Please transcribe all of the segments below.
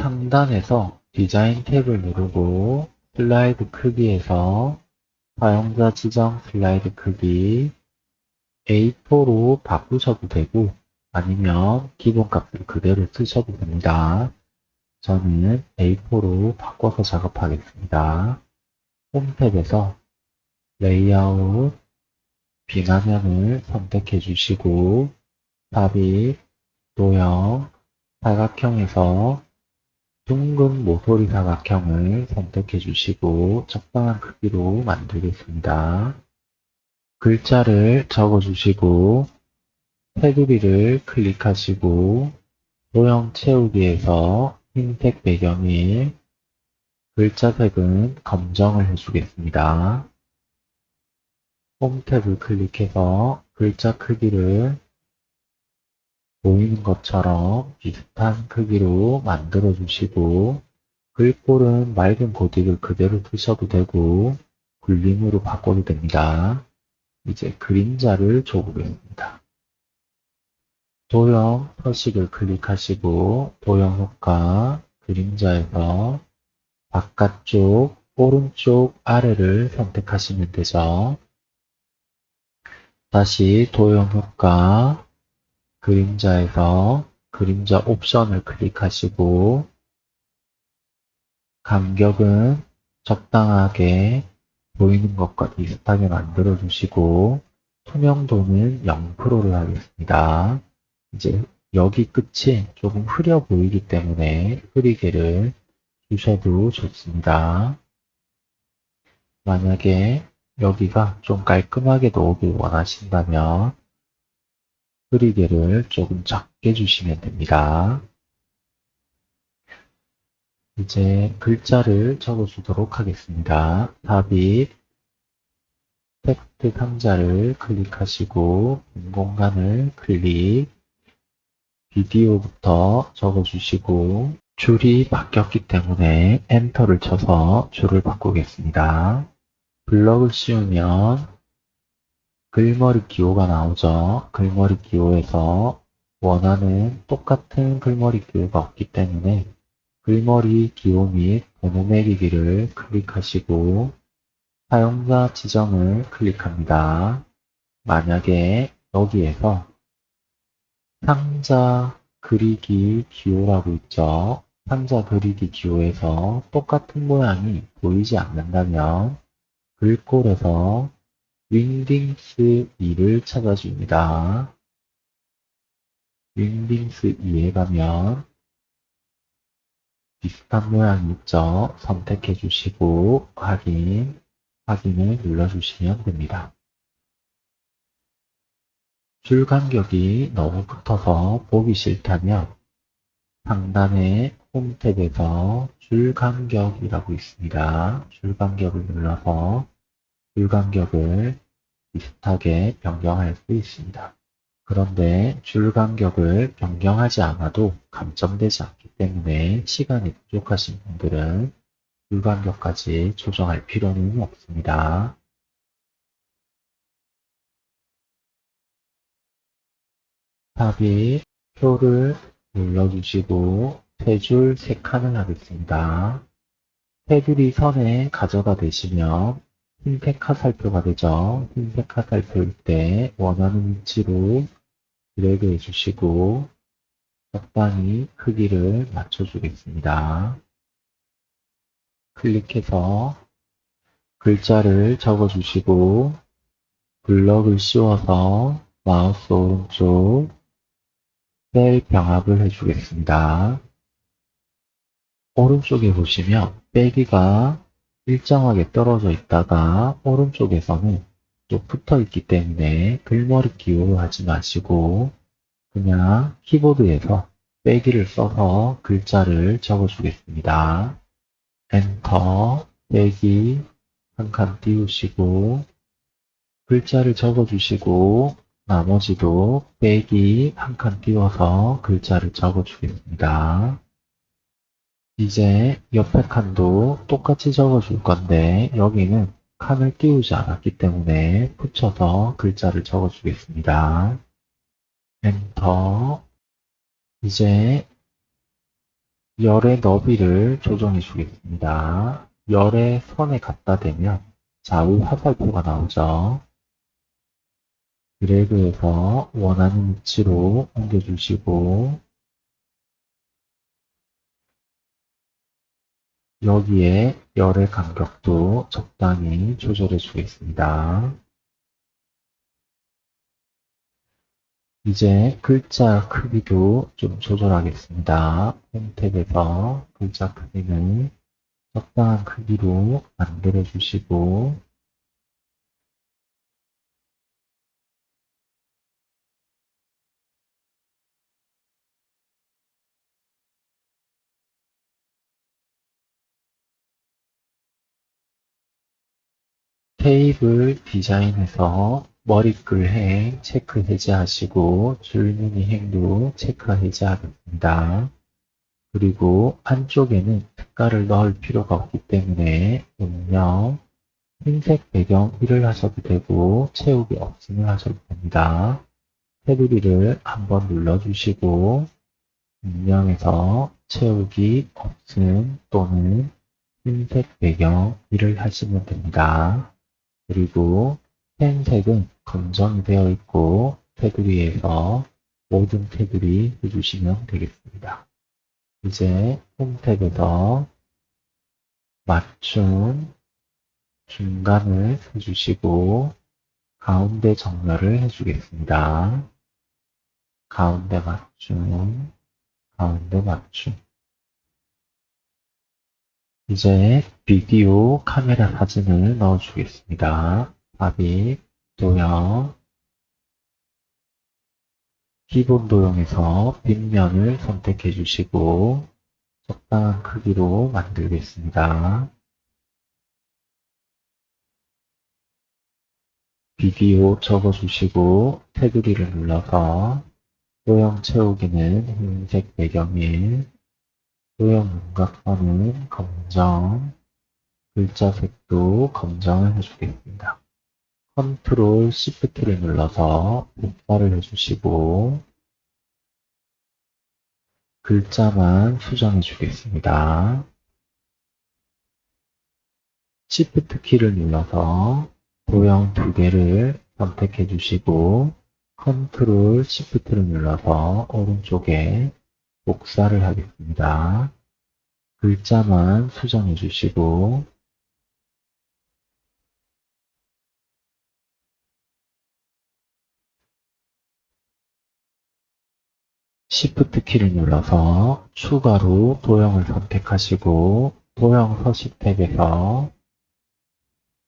상단에서 디자인 탭을 누르고 슬라이드 크기에서 사용자 지정 슬라이드 크기 A4로 바꾸셔도 되고 아니면 기본 값을 그대로 쓰셔도 됩니다. 저는 A4로 바꿔서 작업하겠습니다. 홈탭에서 레이아웃 빈화면을 선택해 주시고 삽입, 도형, 사각형에서 둥근 모서리 사각형을 선택해 주시고 적당한 크기로 만들겠습니다. 글자를 적어 주시고 테두리를 클릭하시고 도형 채우기에서 흰색 배경일 글자 색은 검정을 해주겠습니다. 홈 탭을 클릭해서 글자 크기를 보이는 것처럼 비슷한 크기로 만들어 주시고 글꼴은 맑은 고딕을 그대로 쓰셔도 되고 굴림으로 바꿔도 됩니다. 이제 그림자를 줘보겠습니다. 도형 서식을 클릭하시고 도형 효과 그림자에서 바깥쪽 오른쪽 아래를 선택하시면 되죠. 다시 도형 효과 그림자에서 그림자 옵션을 클릭하시고 간격은 적당하게 보이는 것과 비슷하게 만들어 주시고 투명도는 0%를 하겠습니다. 이제 여기 끝이 조금 흐려 보이기 때문에 흐리게를 주셔도 좋습니다. 만약에 여기가 좀 깔끔하게 나오길 원하신다면 흐리게를 조금 작게 주시면 됩니다. 이제 글자를 적어주도록 하겠습니다. 삽입, 텍스트 상자를 클릭하시고 빈 공간을 클릭, 비디오부터 적어주시고 줄이 바뀌었기 때문에 엔터를 쳐서 줄을 바꾸겠습니다. 블럭을 씌우면 글머리 기호가 나오죠. 글머리 기호에서 원하는 똑같은 글머리 기호가 없기 때문에 글머리 기호 및 번호 매기기를 클릭하시고 사용자 지정을 클릭합니다. 만약에 여기에서 상자 그리기 기호라고 있죠. 상자 그리기 기호에서 똑같은 모양이 보이지 않는다면 글꼴에서 윙딩스 2를 찾아줍니다. 윙딩스 2에 가면 비슷한 모양이 있죠. 선택해 주시고 확인을 눌러주시면 됩니다. 줄 간격이 너무 붙어서 보기 싫다면 상단의 홈 탭에서 줄 간격이라고 있습니다. 줄 간격을 눌러서 줄 간격을 비슷하게 변경할 수 있습니다. 그런데 줄 간격을 변경하지 않아도 감점되지 않기 때문에 시간이 부족하신 분들은 줄 간격까지 조정할 필요는 없습니다. 삽입, 표를 눌러주시고 세 줄 세 칸을 하겠습니다. 테두리 선에 가져다 대시면 흰색 화살표가 되죠. 흰색 화살표일 때 원하는 위치로 드래그 해주시고 적당히 크기를 맞춰주겠습니다. 클릭해서 글자를 적어주시고 블럭을 씌워서 마우스 오른쪽 셀 병합을 해주겠습니다. 오른쪽에 보시면 빼기가 일정하게 떨어져 있다가 오른쪽에서는 또 붙어 있기 때문에 글머리 기호로 하지 마시고 그냥 키보드에서 빼기를 써서 글자를 적어주겠습니다. 엔터, 빼기 한 칸 띄우시고 글자를 적어주시고 나머지도 빼기 한 칸 띄워서 글자를 적어주겠습니다. 이제 옆에 칸도 똑같이 적어줄 건데 여기는 칸을 띄우지 않았기 때문에 붙여서 글자를 적어주겠습니다. 엔터. 이제 열의 너비를 조정해 주겠습니다. 열의 선에 갖다 대면 좌우 화살표가 나오죠. 드래그해서 원하는 위치로 옮겨주시고 여기에 열의 간격도 적당히 조절해 주겠습니다. 이제 글자 크기도 좀 조절하겠습니다. 홈 탭에서 글자 크기는 적당한 크기로 만들어 주시고 테이블 디자인에서 머리글 행 체크 해제하시고 줄무늬 행도 체크 해제하겠습니다. 그리고 안쪽에는 색깔을 넣을 필요가 없기 때문에 음영, 흰색 배경 1을 하셔도 되고 채우기 없음을 하셔도 됩니다. 테두리를 한번 눌러주시고 음영에서 채우기 없음 또는 흰색 배경 1을 하시면 됩니다. 그리고 펜색은 검정이 되어 있고 테두리에서 모든 테두리 해주시면 되겠습니다. 이제 홈 탭에서 맞춤 중간을 해주시고 가운데 정렬을 해주겠습니다. 가운데 맞춤, 가운데 맞춤. 이제 비디오 카메라 사진을 넣어주겠습니다. 삽입, 도형, 기본 도형에서 빗면을 선택해 주시고 적당한 크기로 만들겠습니다. 비디오 적어주시고 테두리를 눌러서 도형 채우기는 흰색 배경일, 도형 윤곽선은 검정, 글자 색도 검정을 해주겠습니다. 컨트롤 시프트를 눌러서 복사를 해주시고 글자만 수정해 주겠습니다. 시프트 키를 눌러서 도형 두 개를 선택해 주시고 컨트롤 시프트를 눌러서 오른쪽에 복사를 하겠습니다. 글자만 수정해 주시고 시프트 키를 눌러서 추가로 도형을 선택하시고 도형 서식 탭에서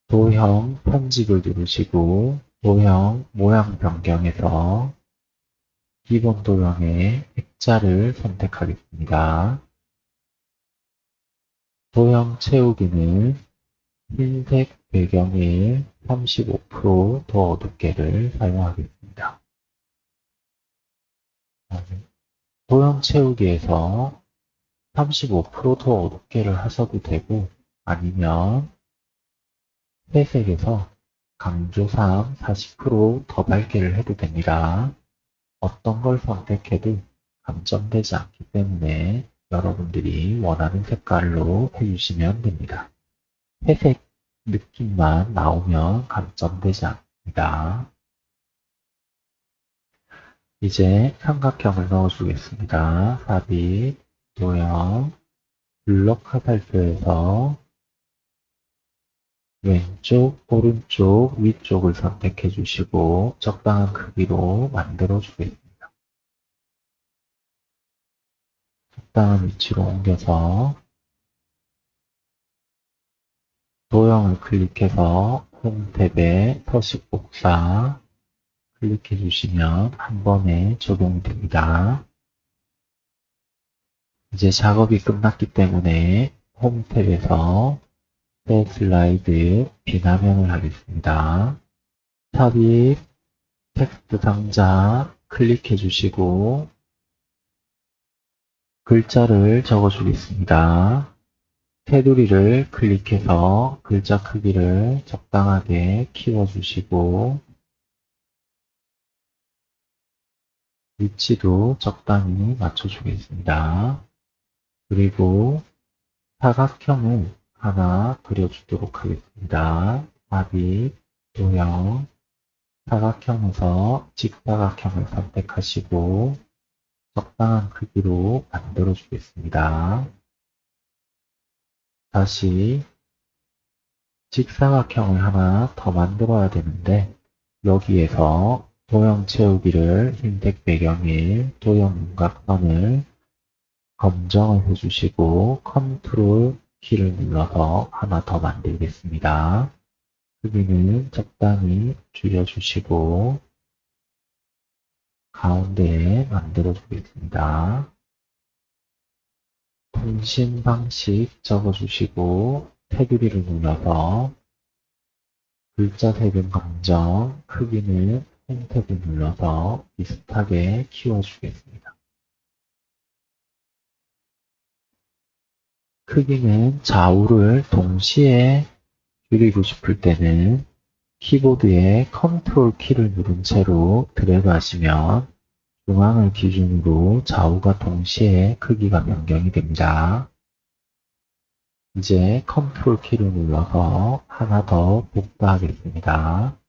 도형 편집을 누르시고 도형 모양 변경에서 기본 도형의 액자를 선택하겠습니다. 도형 채우기는 흰색 배경일 35%더 어둡게를 사용하겠습니다. 도형 채우기에서 35%더 어둡게를 하셔도 되고 아니면 회색에서 강조상 40%더 밝게를 해도 됩니다. 어떤 걸 선택해도 감점되지 않기 때문에 여러분들이 원하는 색깔로 해주시면 됩니다. 회색 느낌만 나오면 감점되지 않습니다. 이제 삼각형을 넣어주겠습니다. 삽입, 도형, 블록 화살표에서 왼쪽, 오른쪽, 위쪽을 선택해 주시고 적당한 크기로 만들어 주겠습니다. 적당한 위치로 옮겨서 도형을 클릭해서 홈 탭에 서식 복사 클릭해 주시면 한 번에 적용이 됩니다. 이제 작업이 끝났기 때문에 홈 탭에서 새 슬라이드 비화면을 하겠습니다. 삽입 텍스트 상자 클릭해 주시고 글자를 적어 주겠습니다. 테두리를 클릭해서 글자 크기를 적당하게 키워 주시고 위치도 적당히 맞춰 주겠습니다. 그리고 사각형을 하나 그려주도록 하겠습니다. 삽입, 도형, 사각형에서 직사각형을 선택하시고 적당한 크기로 만들어 주겠습니다. 다시 직사각형을 하나 더 만들어야 되는데 여기에서 도형 채우기를 흰색 배경일 도형 윤곽선을 검정을 해주시고 컨트롤 키를 눌러서 하나 더 만들겠습니다. 크기는 적당히 줄여주시고 가운데에 만들어 주겠습니다. 통신 방식 적어주시고 테두리를 눌러서 글자 색은 검정, 크기는 흰색을 눌러서 비슷하게 키워주겠습니다. 크기는 좌우를 동시에 줄이고 싶을 때는 키보드의 컨트롤 키를 누른 채로 드래그 하시면 중앙을 기준으로 좌우가 동시에 크기가 변경이 됩니다. 이제 컨트롤 키를 눌러서 하나 더 복사하겠습니다.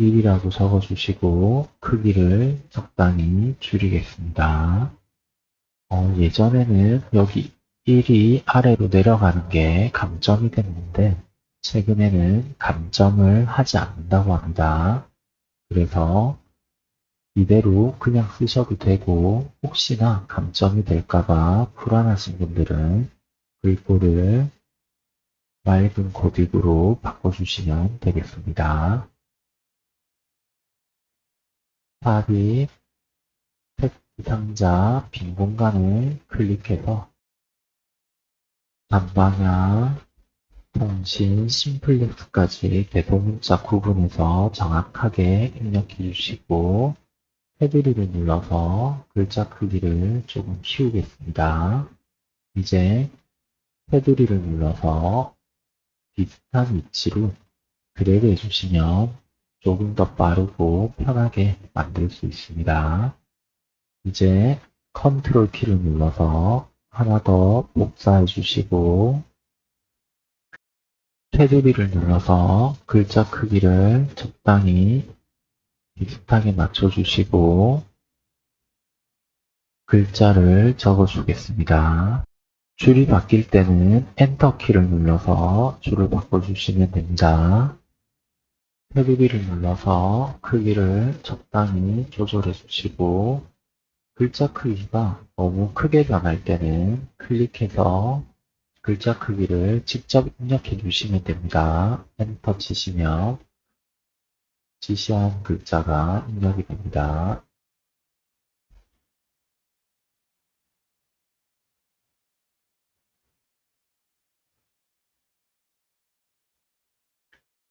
1이라고 적어주시고 크기를 적당히 줄이겠습니다. 예전에는 여기 1이 아래로 내려가는 게 감점이 됐는데 최근에는 감점을 하지 않는다고 합니다. 그래서 이대로 그냥 쓰셔도 되고 혹시나 감점이 될까봐 불안하신 분들은 글꼴을 맑은 고딕으로 바꿔주시면 되겠습니다. 삽입, 텍스트 상자 빈 공간을 클릭해서 단방향, 통신, 심플렉스까지 대소문자 구분해서 정확하게 입력해 주시고 테두리를 눌러서 글자 크기를 조금 키우겠습니다. 이제 테두리를 눌러서 비슷한 위치로 드래그 해주시면 조금 더 빠르고 편하게 만들 수 있습니다. 이제 컨트롤 키를 눌러서 하나 더 복사해 주시고 테두리를 눌러서 글자 크기를 적당히 비슷하게 맞춰주시고 글자를 적어주겠습니다. 줄이 바뀔 때는 엔터 키를 눌러서 줄을 바꿔주시면 됩니다. 테두리를 눌러서 크기를 적당히 조절해 주시고 글자 크기가 너무 크게 변할 때는 클릭해서 글자 크기를 직접 입력해 주시면 됩니다. 엔터 치시면 지시한 글자가 입력이 됩니다.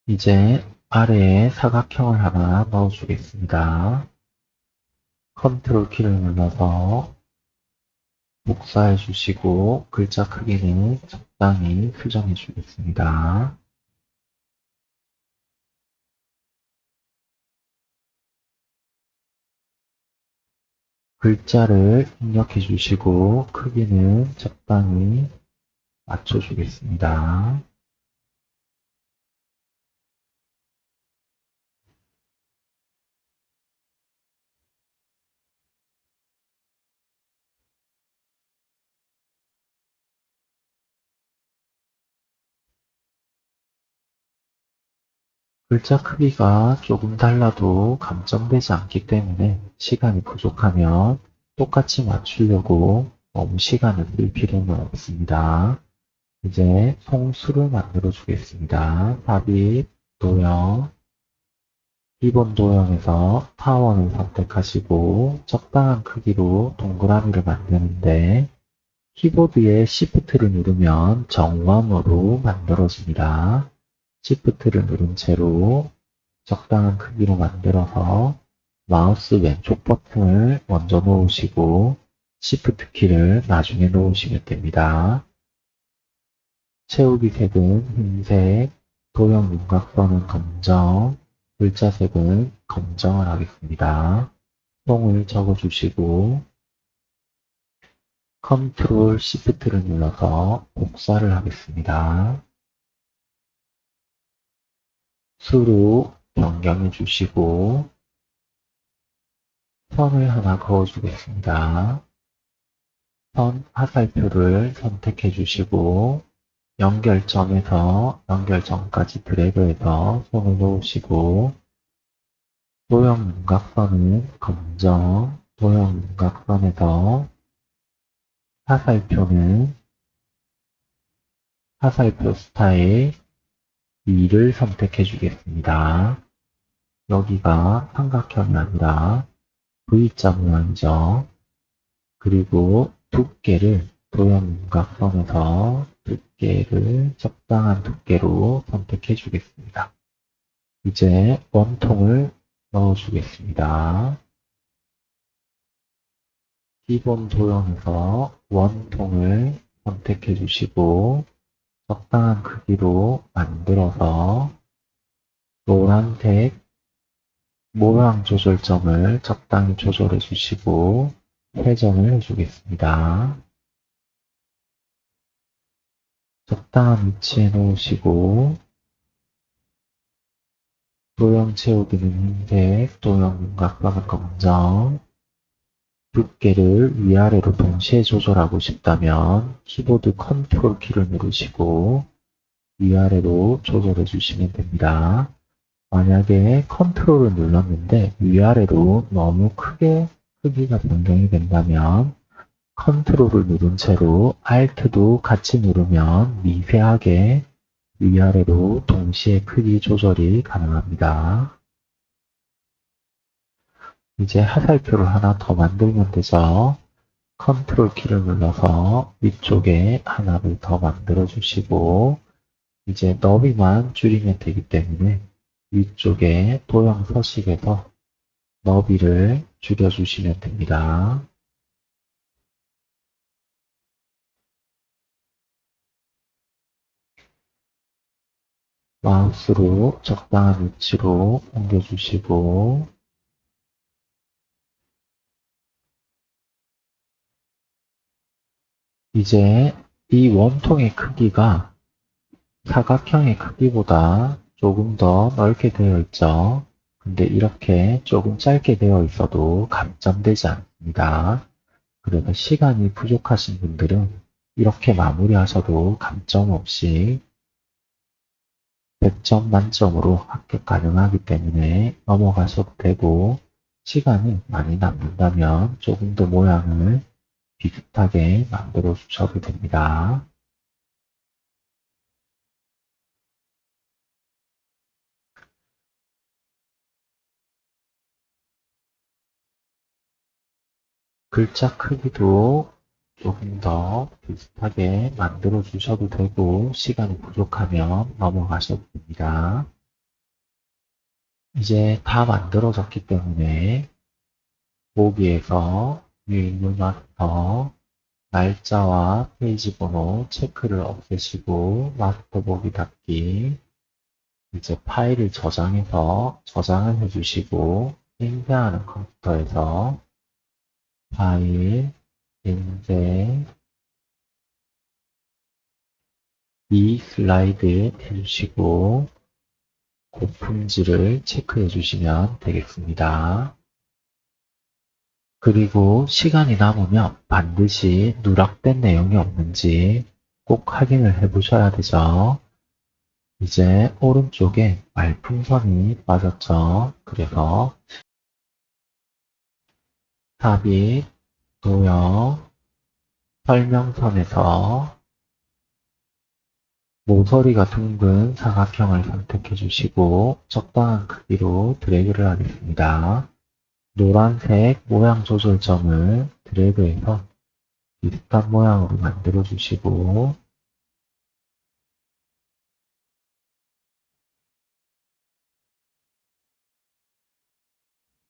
이제 아래에 사각형을 하나 넣어주겠습니다. 컨트롤 키를 눌러서 복사해 주시고 글자 크기는 적당히 수정해 주겠습니다. 글자를 입력해 주시고 크기는 적당히 맞춰 주겠습니다. 글자 크기가 조금 달라도 감점되지 않기 때문에 시간이 부족하면 똑같이 맞추려고 너무 시간을 쓸 필요는 없습니다. 이제 송수를 만들어 주겠습니다. 삽입, 도형, 기본 도형에서 타원을 선택하시고 적당한 크기로 동그라미를 만드는데 키보드의 Shift를 누르면 정원으로 만들어집니다. Shift를 누른 채로 적당한 크기로 만들어서 마우스 왼쪽 버튼을 먼저 놓으시고 Shift 키를 나중에 놓으시면 됩니다. 채우기 색은 흰색, 도형 윤곽선은 검정, 글자 색은 검정을 하겠습니다. 송을 적어주시고 컨트롤 시프트를 눌러서 복사를 하겠습니다. 수로 변경해 주시고 선을 하나 그어 주겠습니다. 선 화살표를 선택해 주시고 연결점에서 연결점까지 드래그해서 손을 놓으시고 도형 윤곽선은 검정, 도형 윤곽선에서 화살표는 화살표 스타일 2를 선택해 주겠습니다. 여기가 삼각형이 아니라 V자 모양이죠. 그리고 두께를 도형 윤곽선에서 두께를 적당한 두께로 선택해 주겠습니다. 이제 원통을 넣어 주겠습니다. 기본 도형에서 원통을 선택해 주시고 적당한 크기로 만들어서 노란색 모양 조절점을 적당히 조절해 주시고 회전을 해주겠습니다. 적당한 위치에 놓으시고 도형 채우기는 흰색, 도형 윤곽선은 검정, 두께를 위아래로 동시에 조절하고 싶다면 키보드 컨트롤 키를 누르시고 위아래로 조절해 주시면 됩니다. 만약에 컨트롤을 눌렀는데 위아래로 너무 크게 크기가 변경이 된다면 컨트롤을 누른 채로 Alt도 같이 누르면 미세하게 위아래로 동시에 크기 조절이 가능합니다. 이제 화살표를 하나 더 만들면 되죠. 컨트롤 키를 눌러서 위쪽에 하나를 더 만들어 주시고 이제 너비만 줄이면 되기 때문에 위쪽에 도형 서식에서 너비를 줄여주시면 됩니다. 마우스로 적당한 위치로 옮겨주시고 이제 이 원통의 크기가 사각형의 크기보다 조금 더 넓게 되어 있죠. 근데 이렇게 조금 짧게 되어 있어도 감점되지 않습니다. 그래서 시간이 부족하신 분들은 이렇게 마무리하셔도 감점 없이 100점 만점으로 합격 가능하기 때문에 넘어가셔도 되고 시간이 많이 남는다면 조금 더 모양을 비슷하게 만들어 주셔도 됩니다. 글자 크기도 조금 더 비슷하게 만들어 주셔도 되고 시간이 부족하면 넘어가셔도 됩니다. 이제 다 만들어졌기 때문에 보기에서 뮤 마스터 날짜와 페이지 번호 체크를 없애시고 마스터 보기 닫기 이제 파일을 저장해서 저장을 해주시고 인쇄하는 컴퓨터에서 파일, 인쇄, 이 슬라이드 해주시고 고품질을 체크해 주시면 되겠습니다. 그리고 시간이 남으면 반드시 누락된 내용이 없는지 꼭 확인을 해 보셔야 되죠. 이제 오른쪽에 말풍선이 빠졌죠. 그래서 삽입, 도형, 설명선에서 모서리가 둥근 사각형을 선택해 주시고 적당한 크기로 드래그를 하겠습니다. 노란색 모양 조절점을 드래그해서 비슷한 모양으로 만들어 주시고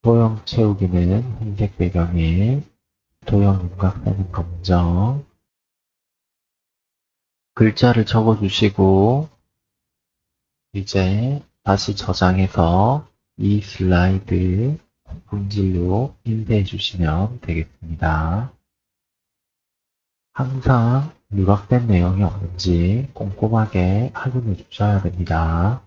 도형 채우기는 흰색 배경에 도형 윤곽선은 검정 글자를 적어 주시고 이제 다시 저장해서 이 슬라이드 분질로 인쇄해 주시면 되겠습니다. 항상 누락된 내용이 없는지 꼼꼼하게 확인해 주셔야 됩니다.